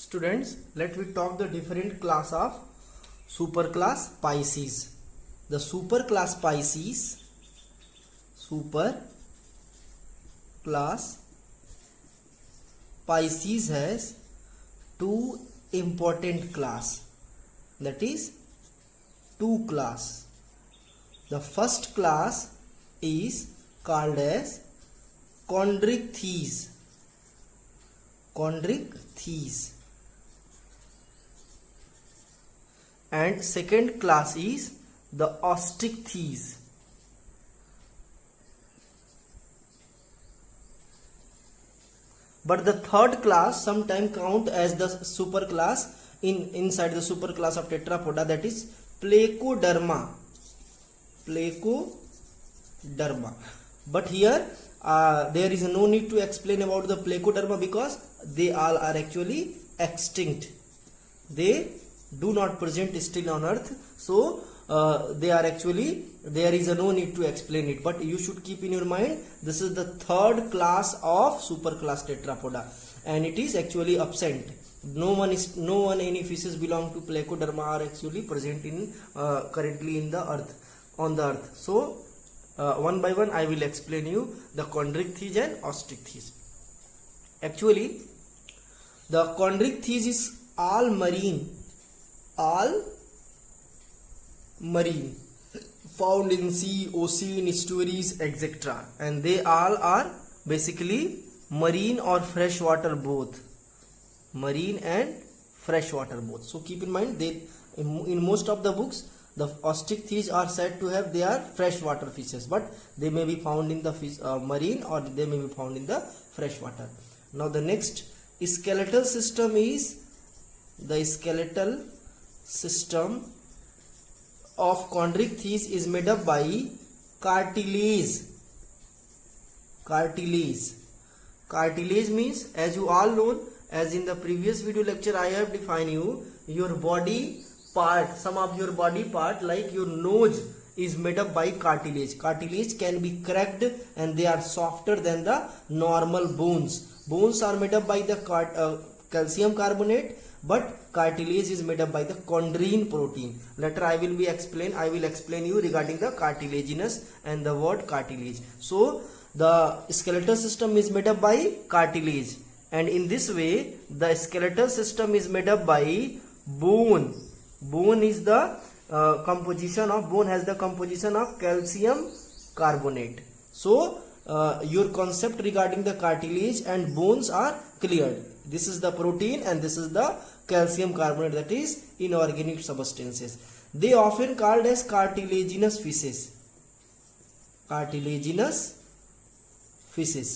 Students, let me talk the different class of superclass Pisces. The superclass Pisces has two important class, that is two class. The first class is called as Chondrichthyes. And second class is the Osteichthyes. But the third class sometimes count as the superclass inside the superclass of Tetrapoda, that is Placoderma. But here there is no need to explain about the Placoderma because they all are actually extinct. They do not present still on earth, so there is no need to explain it. But you should keep in your mind, this is the third class of superclass Tetrapoda and it is actually absent. No one any fishes belong to Placoderma are actually present in currently in the earth, on the earth. So one by one I will explain you the Chondrichthyes and Osteichthyes. Actually the Chondrichthyes is all marine, found in sea, ocean, estuaries, etc. And they all are basically marine or freshwater both. Marine and freshwater both. So keep in mind, they in most of the books the Osteichthyes are said to have, they are freshwater fishes, but they may be found in the marine or they may be found in the freshwater. Now the next skeletal system is the skeletal system of Chondrichthyes is made up by cartilage. Cartilage means, as you all know, as in the previous video lecture I have defined you, your body part, some of your body part like your nose is made up by cartilage. Cartilage can be cracked and they are softer than the normal bones. Bones are made up by the calcium carbonate, but cartilage is made up by the chondrine protein. Later I will explain you regarding the cartilaginous and the word cartilage. So the skeletal system is made up by cartilage, and in this way the skeletal system is made up by bone. Bone is the composition has the composition of calcium carbonate. So your concept regarding the cartilage and bones are cleared. This is the protein and this is the calcium carbonate, that is inorganic substances. They often called as cartilaginous fishes.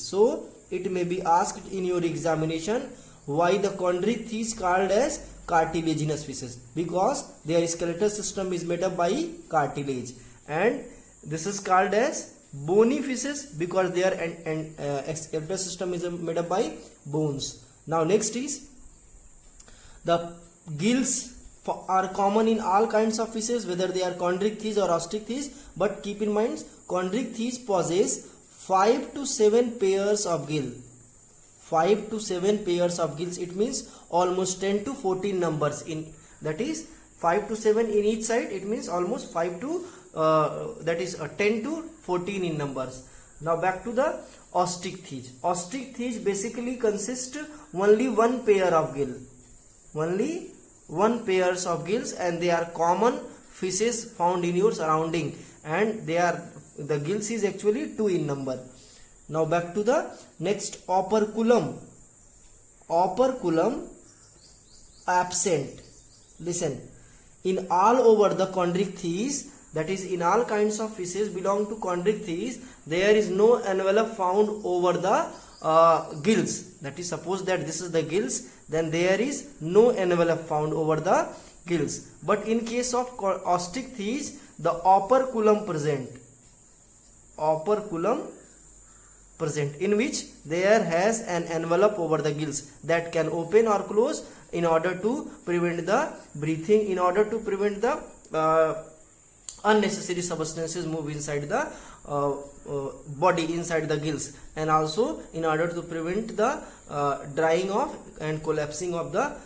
So it may be asked in your examination, why the Chondrichthyes called as cartilaginous fishes? Because their skeletal system is made up by cartilage, and this is called as bony fishes because their skeletal system is made up by bones. Now next is the gills are common in all kinds of fishes, whether they are Chondrichthyes or Osteichthyes, but keep in mind Chondrichthyes possess 5 to 7 pairs of gills. 5 to 7 pairs of gills, it means almost 10 to 14 numbers in, that is 5 to 7 in each side, it means almost 5 to 10 to 14 in numbers. Now back to the Osteichthyes. Osteichthyes basically consist only one pair of gills. Only one pairs of gills, and they are common fishes found in your surrounding, and the gills is actually 2 in number. Now back to the next, operculum. Operculum absent. Listen, in all over the Chondrichthyes, that is in all kinds of fishes belong to Chondrichthyes, there is no envelope found over the gills. That is, suppose that this is the gills, then there is no envelope found over the gills. But in case of Osteichthyes, the operculum present, in which there has an envelope over the gills that can open or close in order to prevent the breathing, in order to prevent the unnecessary substances move inside the body inside the gills, and also in order to prevent the drying off and collapsing of the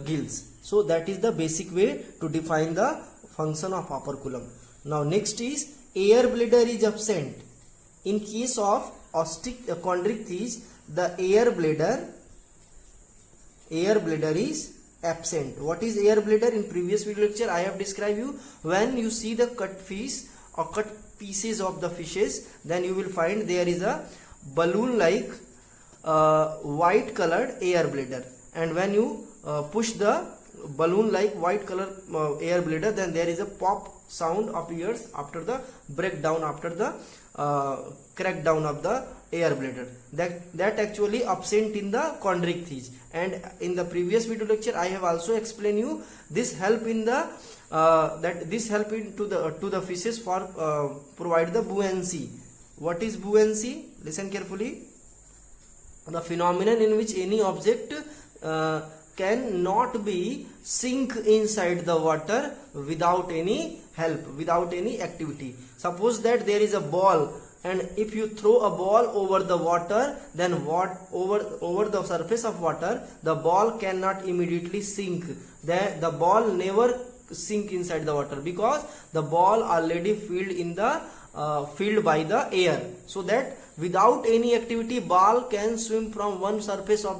gills. So that is the basic way to define the function of operculum. Now next is air bladder is absent. In case of chondrichthyes, the air bladder is absent. What is air bladder? In previous video lecture I have described you. When you see the cut fish or cut pieces of the fishes, then you will find there is a balloon like white colored air bladder, and when you push the balloon like white color air bladder, then there is a pop sound appears after the breakdown, after the crackdown of the air bladder. That actually absent in the chondrichthyes. And in the previous video lecture I have also explained you this help in the to the fishes for provide the buoyancy. What is buoyancy? Listen carefully. The phenomenon in which any object cannot be sink inside the water without any help, without any activity. Suppose that there is a ball, and if you throw a ball over the water, then over the surface of water, the ball cannot immediately sink. The ball never sink inside the water, because the ball already filled by the air, so that without any activity ball can swim from one surface of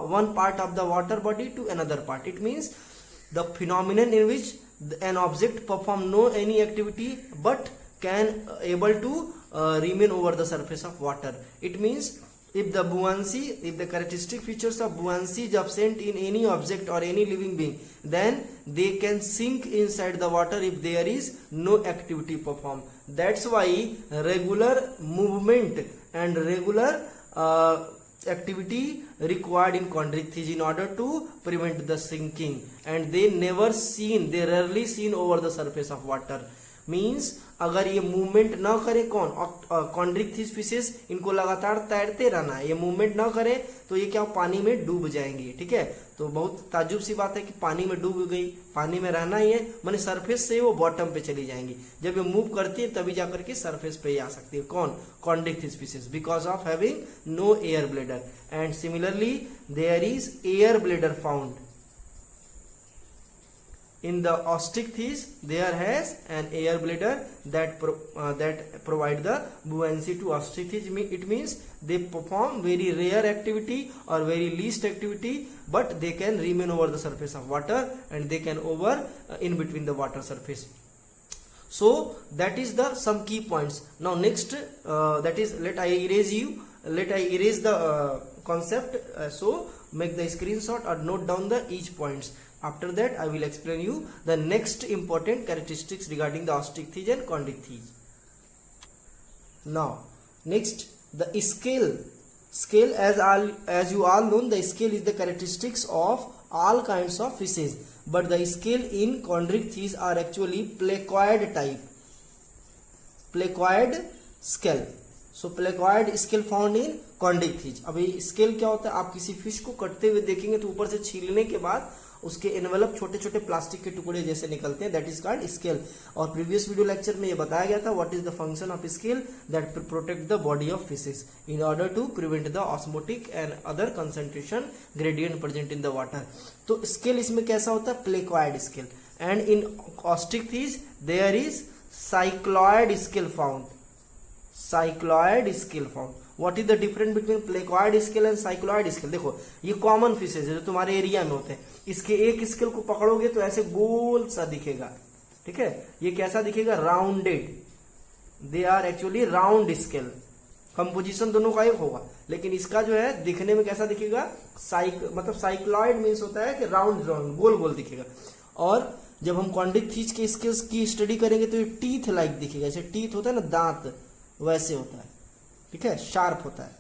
one part of the water body to another part. It means the phenomenon in which an object perform no any activity but can able to remain over the surface of water. It means if the characteristic features of buoyancy is absent in any object or any living being, then they can sink inside the water if there is no activity performed. That's why regular movement and regular activity required in chondrichthyes in order to prevent the sinking, and they rarely seen over the surface of water. Means अगर ये movement ना करे Chondrichthyes fishes, इनको लगातार तैरते रहना है, ये मूवमेंट ना करे तो ये क्या पानी में डूब जाएंगे. ठीक है, तो बहुत ताजुब सी बात है कि पानी में डूब गई, पानी में रहना ही है, माने सरफेस से वो बॉटम पे चली जाएंगी. जब ये मूव करती है तभी जाकर के सरफेस पे आ सकती है. कौन? Chondrichthyes fishes, because of having no air bladder. And similarly there is air bladder found in the osteichthyes. There has an air bladder that provide the buoyancy to osteichthyes. It means they perform very rare activity or very least activity, but they can remain over the surface of water, and they can in between the water surface. So that is the some key points. Now next that is, let I erase the concept. So make the screenshot or note down the each points. After that I will explain you the next important characteristics regarding the osteichthyes and chondrichthyes. Now next, the scale as you all know, the scale is the characteristics of all kinds of fishes, but the scale in chondrichthyes are actually placoid type, placoid scale. So placoid scale found in chondrichthyes. अभी scale क्या होता है? आप किसी fish को कटते हुए देखेंगे तो ऊपर से छीलने के बाद उसके एनवेलप छोटे छोटे प्लास्टिक के टुकड़े जैसे निकलते हैं, दैट इज कॉल्ड स्केल. और प्रीवियस वीडियो लेक्चर में ये बताया गया था what is the function of scale, that protect the body of fishes in order to prevent the osmotic and other concentration gradient present in the water. तो scale इसमें कैसा होता है? Placoid scale. And in osteichthyes there is cycloid scale found. Cycloid scale found. What is the difference between placoid scale and cycloid scale? देखो, ये common fishes है जो तुम्हारे एरिया में होते हैं. इसके एक स्केल को पकड़ोगे तो ऐसे गोल सा दिखेगा. ठीक है, ये कैसा दिखेगा? Rounded. They are actually round scale. Composition दोनों का एक होगा, लेकिन इसका जो है दिखने में कैसा दिखेगा? मतलब साइक्लॉयड मीन्स होता है कि राउंड राउंड गोल गोल दिखेगा. और जब हम chondrichthyes के स्केल्स की स्टडी करेंगे तो ये टीथ लाइक दिखेगा. जैसे टीथ होता है ना, दांत, वैसे होता है. ठीक है, शार्प होता है,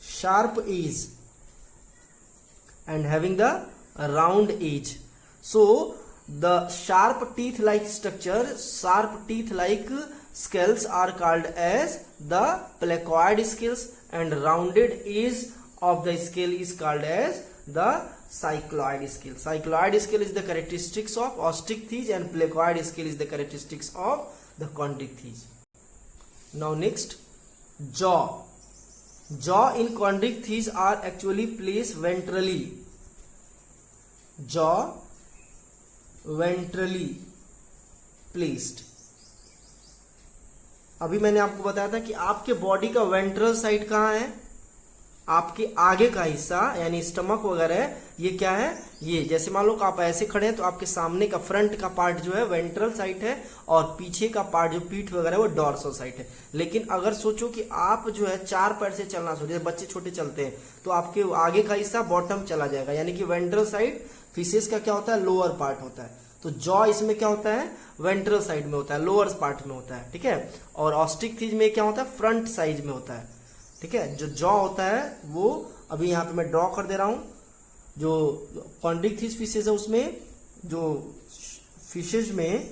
sharp edge and having the round edge. So the sharp teeth like structure, sharp teeth like scales are called as the placoid scales, and rounded edge of the scale is called as the cycloid scale. Cycloid scale is the characteristics of osteichthyes and placoid scale is the characteristics of the chondrichthyes. Now next, jaw. Jaw in chondrichthyes are actually placed ventrally. Jaw ventrally placed. अभी मैंने आपको बताया था कि आपके body का ventral side कहाँ है, आपके आगे का हिस्सा यानी स्टमक वगैरह, ये क्या है, ये जैसे मान लो कि आप ऐसे खड़े हैं तो आपके सामने का फ्रंट का पार्ट जो है वेंट्रल साइड है और पीछे का पार्ट जो पीठ वगैरह वो डॉर्सल साइड है. लेकिन अगर सोचो कि आप जो है 4 पैर से चलना सोचो, जैसे बच्चे छोटे चलते हैं तो आपके आगे का हिस्सा बॉटम चला जाएगा, यानी कि वेंट्रल साइड फिशेस का क्या होता है, लोअर पार्ट होता है. तो जॉ इसमें क्या होता है, वेंट्रल साइड में होता है, लोअर पार्ट में होता है. ठीक है. और ऑस्ट्रिक्थिज में क्या होता है, फ्रंट साइड में होता है. ठीक है. जो जॉ होता है वो अभी यहाँ पे मैं ड्रॉ कर दे रहा हूं. जो कॉन्ड्रिक्थिज फिशेज है उसमें जो फिशेज में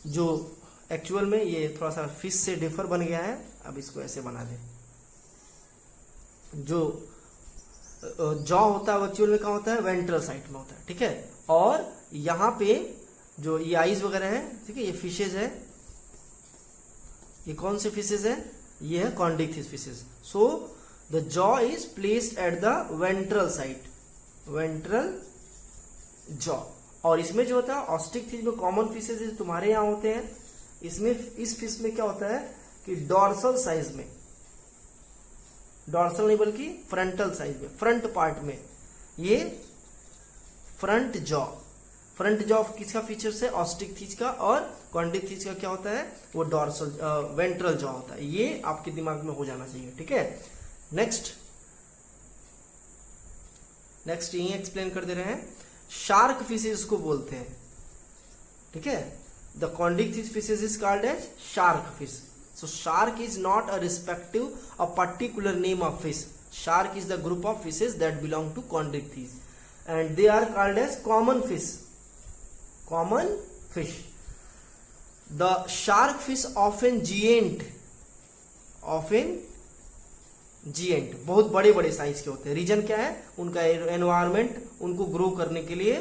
जो एक्चुअल में ये थोड़ा सा फिश से डिफर बन गया है. अब इसको ऐसे बना दे. जो जॉ होता है एक्चुअल में क्या होता है, वेंट्रल साइड में होता है. ठीक है. और यहाँ पे जो ये आईज वगैरह है, ठीक है, ये फिशेज है. ये कौन से फिशेज है, ये है Chondrichthyes fishes. So the jaw is placed at the ventral side, ventral jaw. और इसमें जो होता है ऑस्ट्रिक्थिज में कॉमन फिशेज तुम्हारे यहाँ होते हैं, इसमें इस फिश में क्या होता है कि डॉर्सल साइज में, डॉर्सल नहीं बल्कि फ्रंटल साइज में, फ्रंट पार्ट में ये फ्रंट जॉ. फ्रंट जॉ किसका फीचर्स है, ऑस्ट्रिक्थिज का. और कॉन्ड्रिक्थिज का क्या होता है, वो डॉर्सल वेंट्रल जॉ होता है. ये आपके दिमाग में हो जाना चाहिए. ठीक है. नेक्स्ट यही एक्सप्लेन कर दे रहे हैं. शार्क फिशेज को बोलते हैं. ठीक है. The Chondrichthyes fishes is called as shark fish. So shark is not a respective a particular name of fish. Shark is the group of fishes that belong to Chondrichthyes and they are called as common fish. Common fish. The shark fish often giant, बहुत बड़े बड़े size के होते हैं. Reason क्या है, उनका environment उनको ग्रो करने के लिए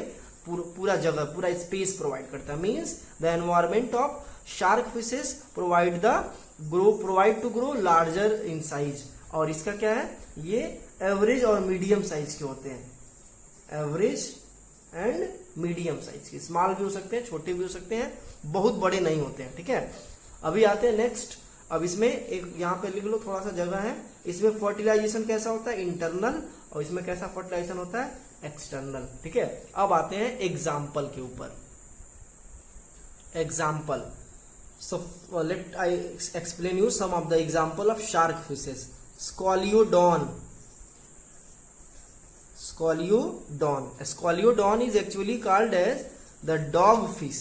पूरा जगह, पूरा स्पेस प्रोवाइड करता है. Means the environment of shark fishes provide to grow larger in size. और इसका क्या है, ये एवरेज और मीडियम साइज के होते हैं. एवरेज एंड मीडियम साइज के, स्मॉल भी हो सकते हैं, छोटे भी हो सकते हैं, बहुत बड़े नहीं होते हैं. ठीक है. अभी आते हैं नेक्स्ट. अब इसमें एक यहाँ पे लिख लो, थोड़ा सा जगह है. इसमें फर्टिलाइजेशन कैसा होता है, इंटरनल. और इसमें कैसा फर्टिलाइजेशन होता है, एक्सटर्नल. ठीक है. अब आते हैं एग्जाम्पल के ऊपर. Example. So let I explain you some of the example of shark fishes. Scoliodon. Scoliodon. A scoliodon is actually called as the dogfish.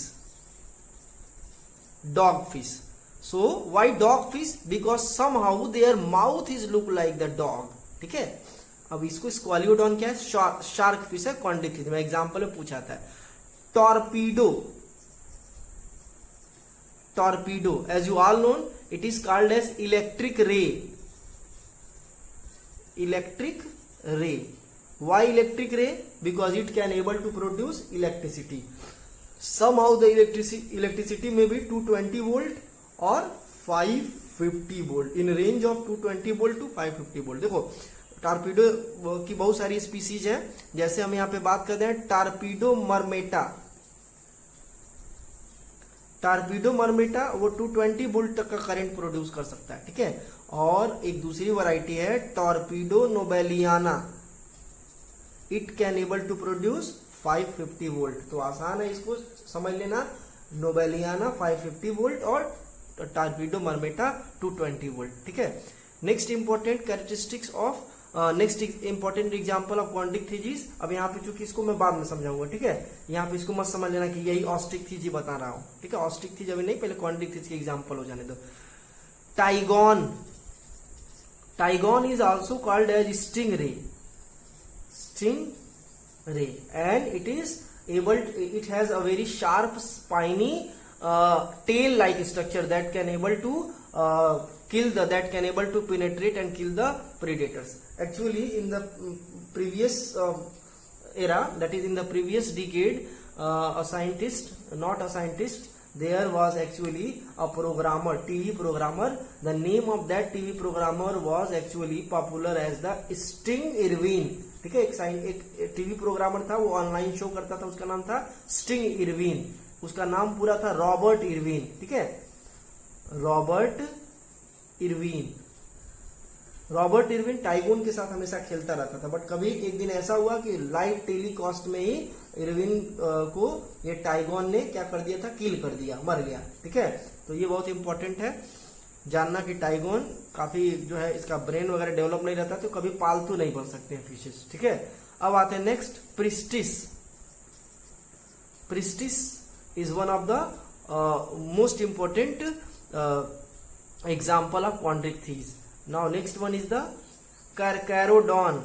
Dogfish. So why dogfish? Because somehow their mouth is look like the dog. ठीक है. अब इसको स्क्वालियोडॉन क्या है, shark fish है, कॉन्ड्रिक्थिज में example में पूछा था. Torpedo. Torpedo, as you all know, it is called as electric ray. Electric ray. Why electric ray? Because it can able to produce electricity. Somehow the electricity may be 220 volt or 550 volt, in range of 220 volt to 550 volt. देखो torpedo की बहुत सारी species है. जैसे हम यहाँ पे बात करते हैं टारपीडो मरमेटा. टारपीडो मरमेटा वो 220 वोल्ट तक का करंट प्रोड्यूस कर सकता है. ठीक है. और एक दूसरी वैरायटी है torpedo nobiliana. It can able to produce 550 volt. तो आसान है, इसको समझ लेना. नोबेलियाना 550 वोल्ट और टारपीडो मरमेटा 220 वोल्ट. ठीक है. Next important characteristics of next important example of Chondrichthyes. अब यहाँ पे चूंकि इसको मैं बाद में समझाऊंगा. ठीक है. यहाँ पे इसको मत समझ लेना कि यही ऑस्ट्रिक्थिज ही बता रहा हूँ. ठीक है. ऑस्ट्रिक्थिज अभी नहीं, पहले कॉन्ड्रिक्थिज के एग्जांपल हो जाने दो. Tigon. Tigon is also called as stingray. Stingray, and it has a very sharp spiny tail like structure that can able to penetrate and kill the predators. Actually in the previous era, that is in the previous decade, there was actually a programmer, TV programmer. The name of that TV programmer was actually popular as the Sting Irwin. ठीक है, एक TV programmer था, वो online show करता था, उसका नाम था स्टिंग इरविन. उसका नाम पूरा था रॉबर्ट इरविन. ठीक है, रॉबर्ट इरविन. रॉबर्ट इरविन टाइगोन के साथ हमेशा खेलता रहता था, बट कभी एक दिन ऐसा हुआ कि लाइव टेलीकास्ट में ही इरविन को ये टाइगोन ने क्या कर दिया था, किल कर दिया, मर गया. ठीक है, तो ये बहुत इंपॉर्टेंट है जानना कि टाइगोन काफी जो है इसका ब्रेन वगैरह डेवलप नहीं रहता, तो कभी पालतू नहीं बन सकते हैं फिशेस. ठीक है, अब आते हैं next, Pristis. Pristis is one of the most important example of Chondrichthyes. Now next one is the Carcharodon.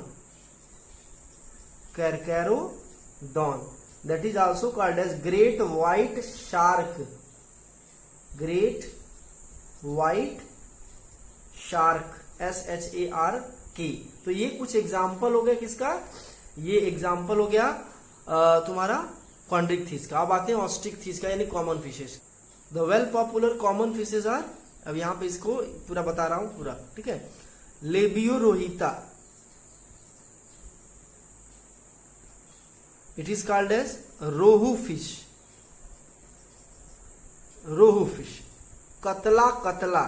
Carcharodon, that is also called as great white shark. Great white shark, SHARK. तो ये कुछ example हो गया किसका, ये example हो गया तुम्हारा कॉन्ड्रिक थीस का. अब आते हैं ऑस्ट्रिक थीस का, यानी common fishes. The well popular common fishes are, अब यहां पे इसको पूरा बता रहा हूं पूरा. ठीक है, labeo rohita, it is called as rohu fish. Rohu fish. Catla, catla,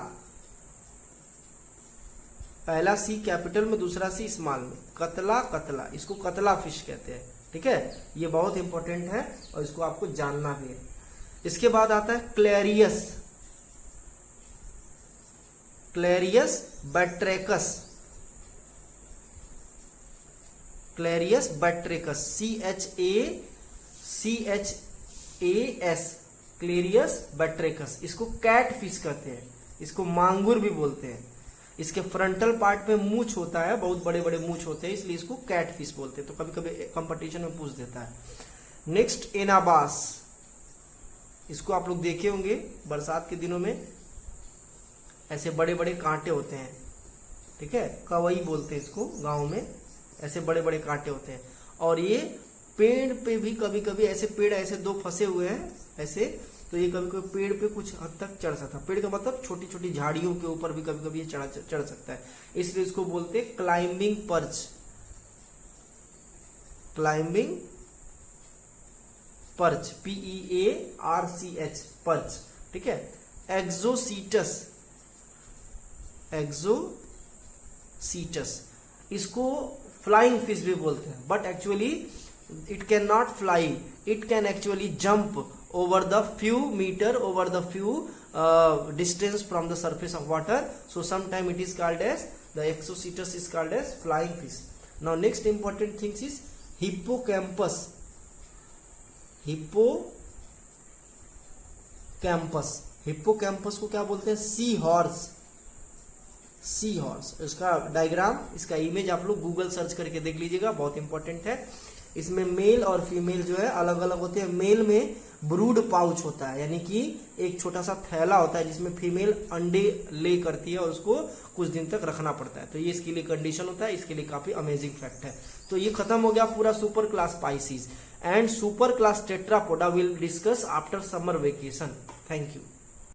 पहला सी कैपिटल में दूसरा सी स्मॉल में, कतला, कतला, इसको कतला फिश कहते हैं. ठीक है, ये बहुत इंपॉर्टेंट है और इसको आपको जानना भी है. इसके बाद आता है Clarias. Clarias batrachus. Clarias batrachus, CHAS, Clarias batrachus. इसको कैट फिश कहते हैं, इसको मांगुर भी बोलते हैं. इसके फ्रंटल पार्ट पे मूंछ होता है, बहुत बड़े बड़े मूंछ होते हैं, इसलिए इसको कैट फिश बोलते हैं. तो कभी कभी कंपटीशन में पूछ देता है. Next anabas. इसको आप लोग देखे होंगे बरसात के दिनों में, ऐसे बड़े बड़े कांटे होते हैं. ठीक है, कवई बोलते हैं इसको गांव में, ऐसे बड़े बड़े कांटे होते हैं. और ये पेड़ पे भी कभी कभी, ऐसे पेड़ ऐसे दो फंसे हुए हैं ऐसे, तो ये कभी कभी पेड़ पे कुछ हद तक चढ़ सकता है. पेड़ का मतलब छोटी छोटी झाड़ियों के ऊपर भी कभी कभी ये चढ़ सकता है, इसलिए इसको बोलते हैं climbing perch. Climbing perch, PEARCH, perch. ठीक है, एक्सोसीटस. एक्सोसीटस, इसको फ्लाइंग फिश भी बोलते हैं, but actually it can not fly, it can actually jump over the few meter, over the few distance from the surface of water. So sometime it is called as, the exocetus is called as flying fish. Now next important things is hippocampus. Hippocampus, hippocampus को क्या बोलते हैं, sea horse. Sea horse, इसका diagram, इसका image आप लोग Google search करके देख लीजिएगा, बहुत इंपॉर्टेंट है. इसमें मेल और फीमेल जो है अलग अलग होते हैं. मेल में ब्रूड पाउच होता है, यानी कि एक छोटा सा थैला होता है जिसमें फीमेल अंडे ले करती है और उसको कुछ दिन तक रखना पड़ता है. तो ये इसके लिए कंडीशन होता है, इसके लिए काफी अमेजिंग फैक्ट है. तो ये खत्म हो गया पूरा super class Pisces and super class Tetrapoda. Will discuss after summer vacation. Thank you.